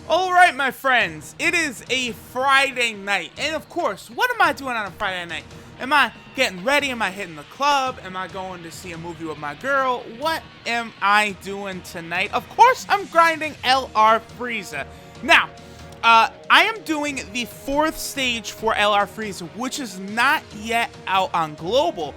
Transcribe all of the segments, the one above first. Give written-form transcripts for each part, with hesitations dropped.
Alright, my friends, it is a Friday night, and of course, what am I doing on a Friday night? Am I getting ready? Am I hitting the club? Am I going to see a movie with my girl? What am I doing tonight? Of course, I'm grinding LR Frieza. Now, I am doing the 4th stage for LR Frieza, which is not yet out on Global,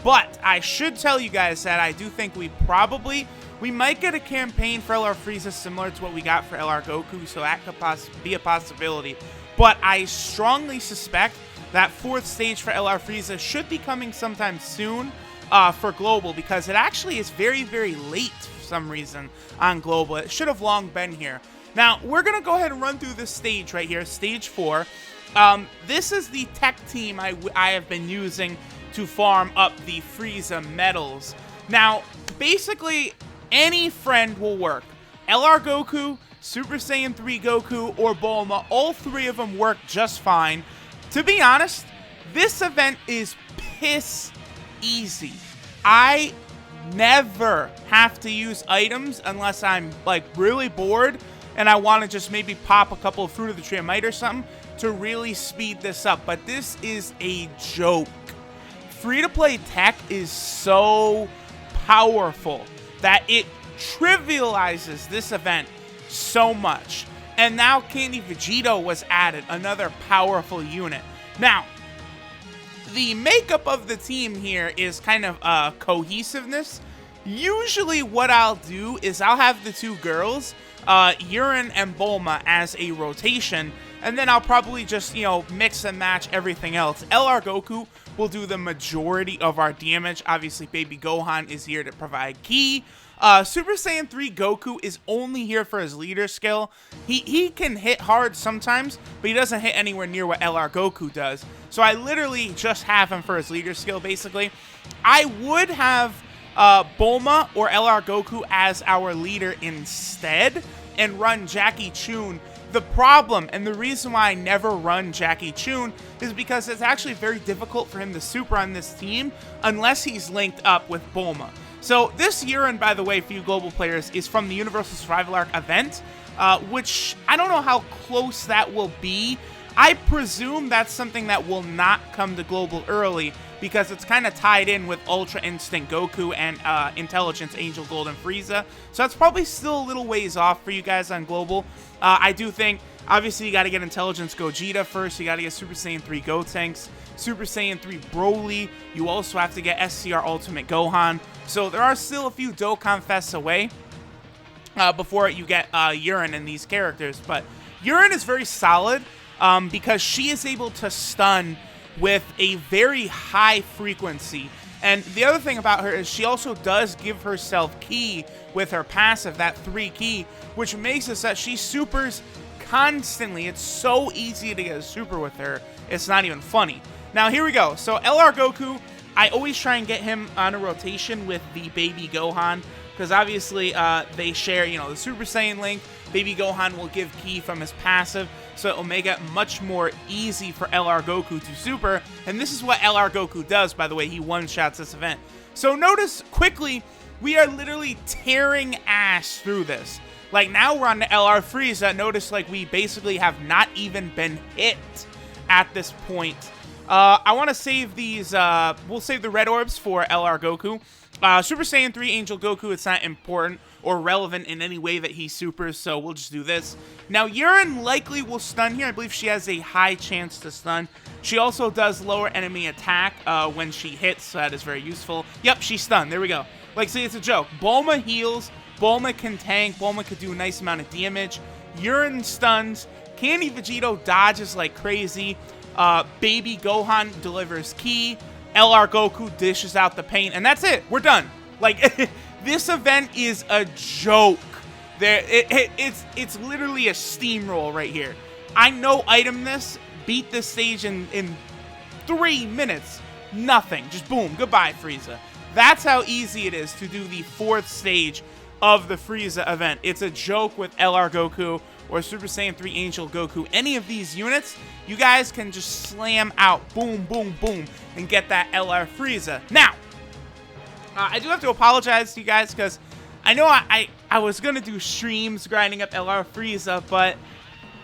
but I should tell you guys that I do think we might get a campaign for LR Frieza similar to what we got for LR Goku, so that could be a possibility. But I strongly suspect that 4th stage for LR Frieza should be coming sometime soon for Global, because it actually is very, very late for some reason on Global. It should have long been here. Now, we're going to go ahead and run through this stage right here, Stage 4. This is the tech team I have been using to farm up the Frieza medals. Now, basically, any friend will work. LR Goku, Super Saiyan 3 Goku, or Bulma, all 3 of them work just fine. To be honest, this event is piss easy. I never have to use items unless I'm like really bored and I want to just maybe pop a couple of Fruit of the Tree of Might or something to really speed this up. But this is a joke. Free-to-play tech is so powerful that it trivializes this event so much. And now Candy Vegeta was added, another powerful unit. Now, the makeup of the team here is kind of cohesiveness. Usually what I'll do is I'll have the 2 girls, Urine and Bulma, as a rotation, and then I'll probably just, mix and match everything else. LR Goku will do the majority of our damage. Obviously, Baby Gohan is here to provide ki. Super Saiyan 3 Goku is only here for his leader skill. He can hit hard sometimes, but he doesn't hit anywhere near what LR Goku does. So I literally just have him for his leader skill, basically. I would have Bulma or LR Goku as our leader instead and run Jackie Chun. The problem, and the reason why I never run Jackie Chun, is because it's actually very difficult for him to super on this team unless he's linked up with Bulma. So this Urine, by the way, for you global players, is from the Universal Survival Arc event, which I don't know how close that will be. I presume that's something that will not come to Global early, because it's kind of tied in with Ultra Instinct Goku and Intelligence Angel Gold and Frieza. So that's probably still a little ways off for you guys on Global. I do think, obviously, you got to get Intelligence Gogeta first. You got to get Super Saiyan 3 Gotenks, Super Saiyan 3 Broly. You also have to get SCR Ultimate Gohan. So there are still a few Dokkan Fests away before you get Urine and these characters. But Urine is very solid because she is able to stun with a very high frequency. And the other thing about her is she also does give herself ki with her passive, that 3 ki, which makes it so that she supers constantly. It's so easy to get a super with her. It's not even funny. Now, here we go. So, LR Goku, I always try and get him on a rotation with the Baby Gohan, because obviously they share, the Super Saiyan link. Baby Gohan will give ki from his passive, so it will make it much more easy for LR Goku to super. And this is what LR Goku does, by the way. He one-shots this event. So notice quickly, we are literally tearing ass through this. Like, now we're on the LR Frieza. Notice, like, we basically have not even been hit at this point. I want to save these, we'll save the red orbs for LR Goku. Super Saiyan 3 Angel Goku, it's not important or relevant in any way that he supers, so we'll just do this. Now, Urine likely will stun here. I believe she has a high chance to stun. She also does lower enemy attack when she hits, so that is very useful. Yep, she's stunned. There we go. Like, see, it's a joke. Bulma heals. Bulma can tank. Bulma could do a nice amount of damage. Urine stuns. Candy Vegeta dodges like crazy. Baby Gohan delivers ki. LR Goku dishes out the pain, and that's it. We're done. Like, this event is a joke. It's literally a steamroll right here. I no item this, beat this stage in 3 minutes. Nothing. Just boom. Goodbye, Frieza. That's how easy it is to do the 4th stage of the Frieza event. It's a joke with LR Goku or Super Saiyan 3 Angel Goku. Any of these units, you guys can just slam out. Boom, boom, boom. And get that LR Frieza. Now, I do have to apologize to you guys because I know I was going to do streams grinding up LR Frieza, but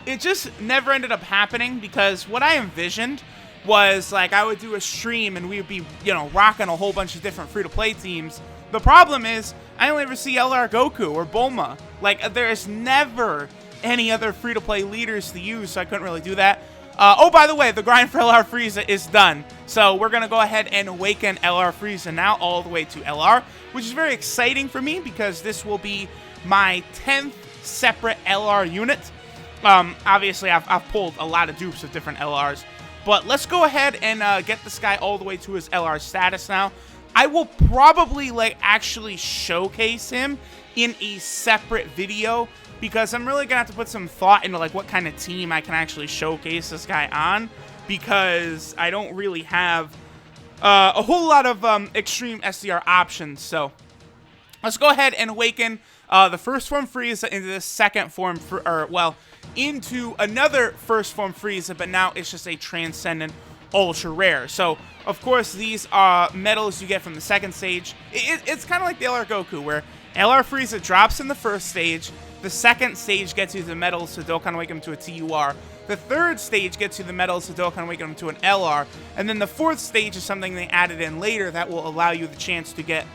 it just never ended up happening because what I envisioned was, like, I would do a stream and we would be, you know, rocking a whole bunch of different free-to-play teams. The problem is, I only ever see LR Goku or Bulma. Like, there's never any other free-to-play leaders to use, so I couldn't really do that. Oh, by the way, the grind for LR Frieza is done. So we're going to go ahead and awaken LR Frieza now all the way to LR, which is very exciting for me because this will be my 10th separate LR unit. Obviously, I've pulled a lot of dupes of different LRs. But let's go ahead and get this guy all the way to his LR status now. I will probably, like, actually showcase him in a separate video because I'm really gonna have to put some thought into, like, what kind of team I can actually showcase this guy on, because I don't really have a whole lot of extreme SDR options. So let's go ahead and awaken the first form Frieza into the second form, into another first form Frieza, but now it's just a transcendent ultra rare. So of course these are medals you get from the second stage. It's kind of like the LR Goku, where LR Frieza drops in the first stage. The second stage gets you the medals to Dokkan Awaken him to a TUR. The third stage gets you the medals to Dokkan Awaken him to an LR. And then the fourth stage is something they added in later that will allow you the chance to get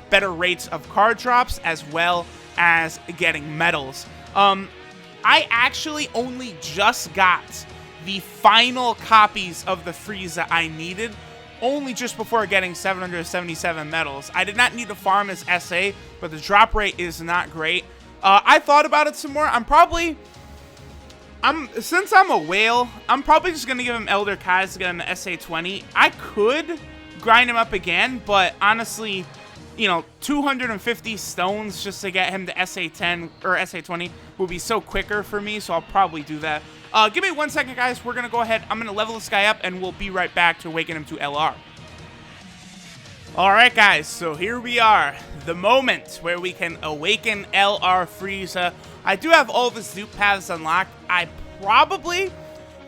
better rates of card drops as well as getting medals. I actually only just got the final copies of the Frieza I needed only just before getting 777 medals. I did not need to farm as SA, but the drop rate is not great. I thought about it some more. Since I'm a whale, I'm probably just going to give him Elder Kai's to get him to SA20. I could grind him up again, but honestly, you know, 250 stones just to get him to SA10 or SA20 will be so quicker for me, so I'll probably do that. Give me 1 second, guys. We're going to go ahead. I'm going to level this guy up, and we'll be right back to awaken him to LR. Alright, guys, so here we are. The moment where we can awaken LR Frieza. I do have all the Zoop paths unlocked. I probably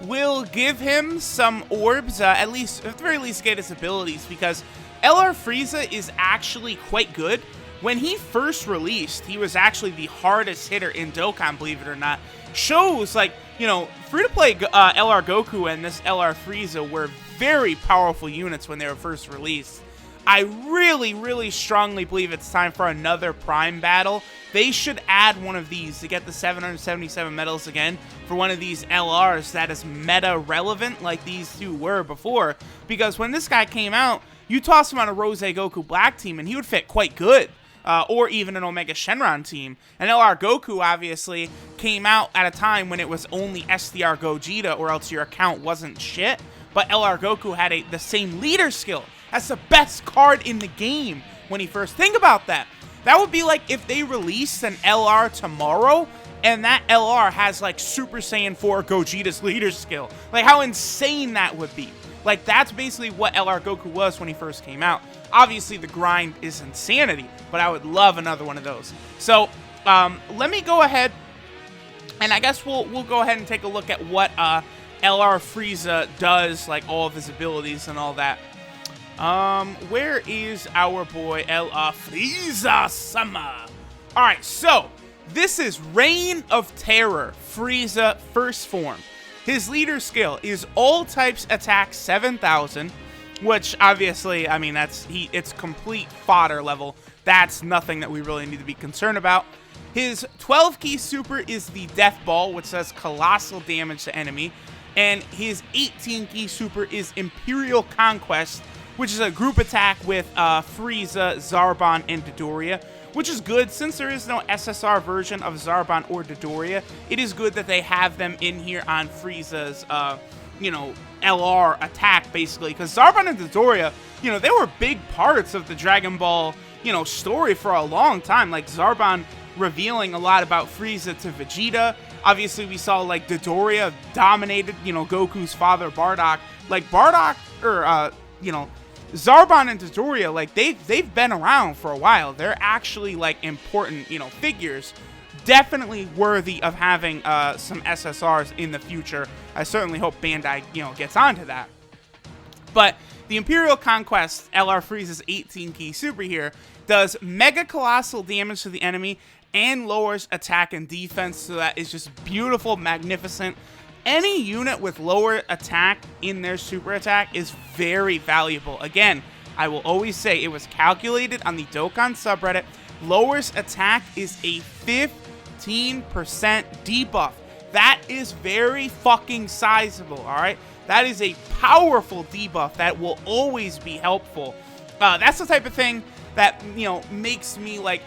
will give him some orbs, at the very least get his abilities, because LR Frieza is actually quite good. When he first released, he was actually the hardest hitter in Dokkan, believe it or not. Shows, like, you know, free-to-play LR Goku and this LR Frieza were very powerful units when they were first released. I really, really strongly believe it's time for another Prime battle. They should add one of these to get the 777 medals again for one of these LRs that is meta relevant like these two were before. Because when this guy came out, you toss him on a Rose Goku Black team and he would fit quite good. Or even an Omega Shenron team. And LR Goku obviously came out at a time when it was only SDR Gogeta, or else your account wasn't shit. But LR Goku had the same leader skill. That's the best card in the game when he first... Think about that. That would be like if they released an LR tomorrow and that LR has like Super Saiyan 4 Gogeta's leader skill. Like how insane that would be. Like that's basically what LR Goku was when he first came out. Obviously the grind is insanity, but I would love another one of those. So let me go ahead and I guess we'll go ahead and take a look at what LR Frieza does, like all of his abilities and all that. Where is our boy LR Frieza-sama? Alright, so this is Reign of Terror Frieza first form. His leader skill is all types attack 7,000, which obviously, I mean, it's complete fodder level. That's nothing that we really need to be concerned about. His 12 key super is the Death Ball, which does colossal damage to enemy. And his 18 key super is Imperial Conquest, which is a group attack with Frieza, Zarbon, and Dodoria, which is good since there is no SSR version of Zarbon or Dodoria. It is good that they have them in here on Frieza's, you know, LR attack, basically, because Zarbon and Dodoria, you know, they were big parts of the Dragon Ball, you know, story for a long time. Like Zarbon revealing a lot about Frieza to Vegeta. Obviously, we saw like Dodoria dominated, you know, Goku's father Bardock. Like Bardock, or you know, Zarbon and Dodoria, like they've been around for a while. They're actually like important, you know, figures. Definitely worthy of having some SSRs in the future. I certainly hope Bandai, you know, gets onto that. But the Imperial Conquest LR Frieza's 18 key super here does mega colossal damage to the enemy and lowers attack and defense, so that is just beautiful, magnificent. Any unit with lower attack in their super attack is very valuable. Again, I will always say it was calculated on the Dokkan subreddit. Lowers attack is a 15% debuff. That is very fucking sizable, alright? That is a powerful debuff that will always be helpful. That's the type of thing that, you know, makes me like...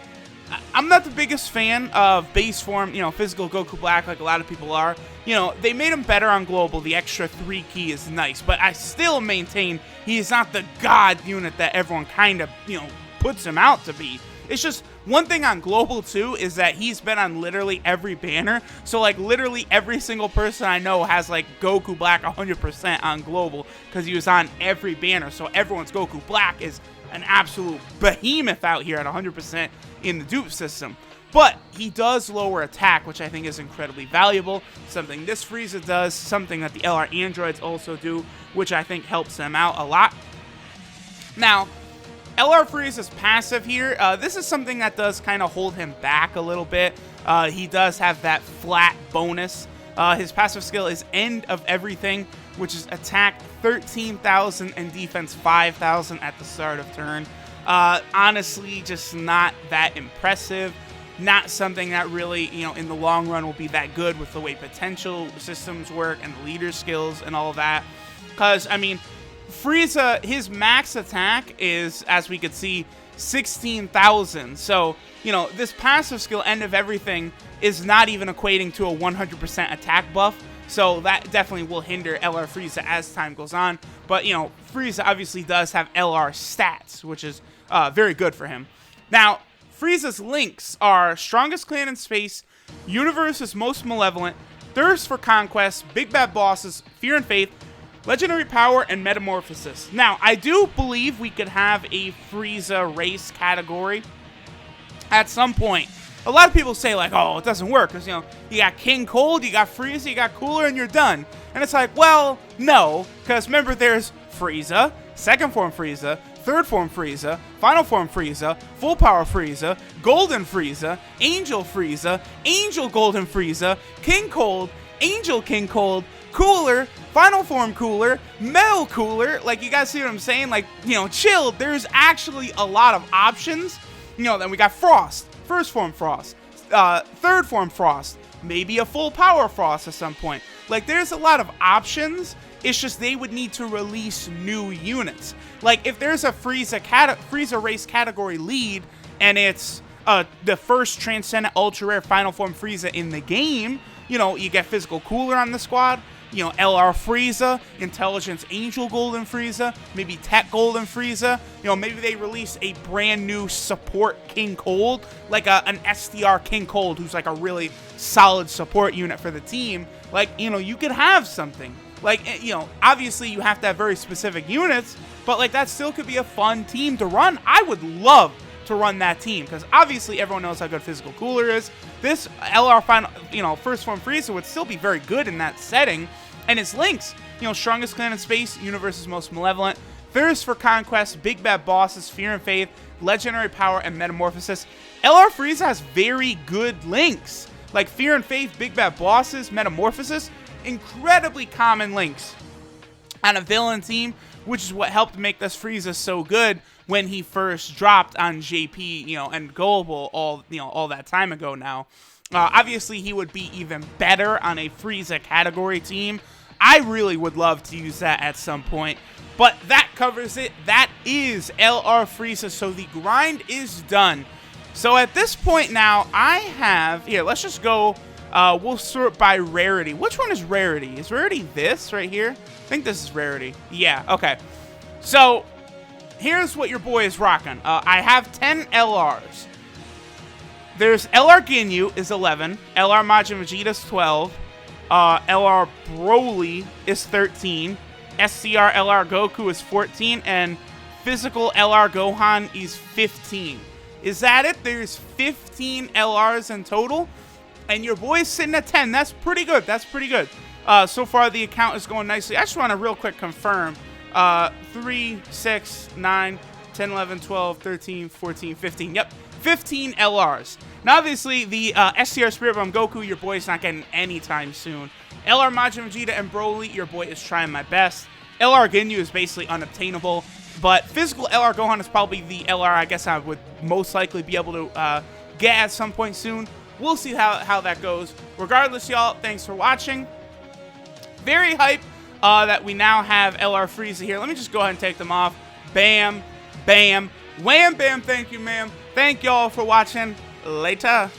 I'm not the biggest fan of base form, you know, physical Goku Black like a lot of people are. You know, they made him better on Global. The extra 3 key is nice, but I still maintain he is not the god unit that everyone kind of, you know, puts him out to be. It's just one thing on Global too is that he's been on literally every banner. So like literally every single person I know has like Goku Black 100% on Global because he was on every banner. So everyone's Goku Black is an absolute behemoth out here at 100% in the dupe system. But he does lower attack, which I think is incredibly valuable. Something this Frieza does, something that the LR androids also do, which I think helps them out a lot. Now, LR Frieza's passive here, this is something that does kind of hold him back a little bit. He does have that flat bonus. His passive skill is End of Everything, which is attack 13,000 and defense 5,000 at the start of turn. Honestly, just not that impressive. Not something that really, you know, in the long run will be that good with the way potential systems work and the leader skills and all that. Because, I mean, Frieza, his max attack is, as we could see, 16,000. So, you know, this passive skill, End of Everything, is not even equating to a 100% attack buff. So that definitely will hinder LR Frieza as time goes on. But, you know, Frieza obviously does have LR stats, which is very good for him. Now, Frieza's links are Strongest Clan in Space, Universe's Most Malevolent, Thirst for Conquest, Big Bad Bosses, Fear and Faith, Legendary Power, and Metamorphosis. Now, I do believe we could have a Frieza race category at some point. A lot of people say, like, oh, it doesn't work, because, you know, you got King Cold, you got Frieza, you got Cooler, and you're done. And it's like, well, no, because remember, there's Frieza, Second Form Frieza, Third Form Frieza, Final Form Frieza, Full Power Frieza, Golden Frieza, Angel Frieza, Angel Golden Frieza, King Cold, Angel King Cold, Cooler, Final Form Cooler, Metal Cooler. Like, you guys see what I'm saying? Like, you know, chill. There's actually a lot of options. You know, then we got Frost, First Form Frost, Third Form Frost, maybe a Full Power Frost at some point. Like, there's a lot of options. It's just they would need to release new units. Like, if there's a Frieza race category lead, and it's the first Transcendent Ultra Rare Final Form Frieza in the game, you know, you get Physical Cooler on the squad, you know, LR Frieza, Intelligence Angel Golden Frieza, maybe Tech Golden Frieza, you know, maybe they release a brand new support King Cold, like an SDR King Cold, who's like a really solid support unit for the team. Like, you know, you could have something. Like, you know, obviously you have to have very specific units, but like that still could be a fun team to run. I would love to run that team, because obviously everyone knows how good Physical Cooler is. This LR final, you know, First Form Frieza would still be very good in that setting. And its links, you know, Strongest Clan in Space, Universe's Most Malevolent, Thirst for Conquest, Big Bad Bosses, Fear and Faith, Legendary Power, and Metamorphosis. LR Frieza has very good links. Like Fear and Faith, Big Bad Bosses, Metamorphosis, incredibly common links on a villain team, which is what helped make this Frieza so good when he first dropped on JP, you know, and Global all that time ago now. Obviously, he would be even better on a Frieza category team. I really would love to use that at some point, but that covers it. That is LR Frieza, so the grind is done. So at this point now, I have, here, let's just go, we'll sort by rarity. Which one is rarity? Is rarity this right here? I think this is rarity. Yeah, okay. So, here's what your boy is rocking. I have 10 LRs. There's LR Ginyu is 11, LR Majin Vegeta is 12, LR Broly is 13, SCR LR Goku is 14, and Physical LR Gohan is 15. Is that it? There's 15 LRs in total, and your boy's sitting at 10. That's pretty good. That's pretty good. So far, the account is going nicely. I just want to real quick confirm 3, 6, 9, 10, 11, 12, 13, 14, 15. Yep, 15 LRs. Now, obviously, the STR Spirit Bomb Goku, your boy is not getting anytime soon. LR Majin Vegeta and Broly, your boy is trying my best. LR Ginyu is basically unobtainable. But physical LR Gohan is probably the LR I guess I would most likely be able to get at some point soon. We'll see how that goes. Regardless, y'all, thanks for watching. Very hype that we now have LR Frieza here. Let me just go ahead and take them off. Bam, bam, wham, bam. Thank you, ma'am. Thank y'all for watching. Later.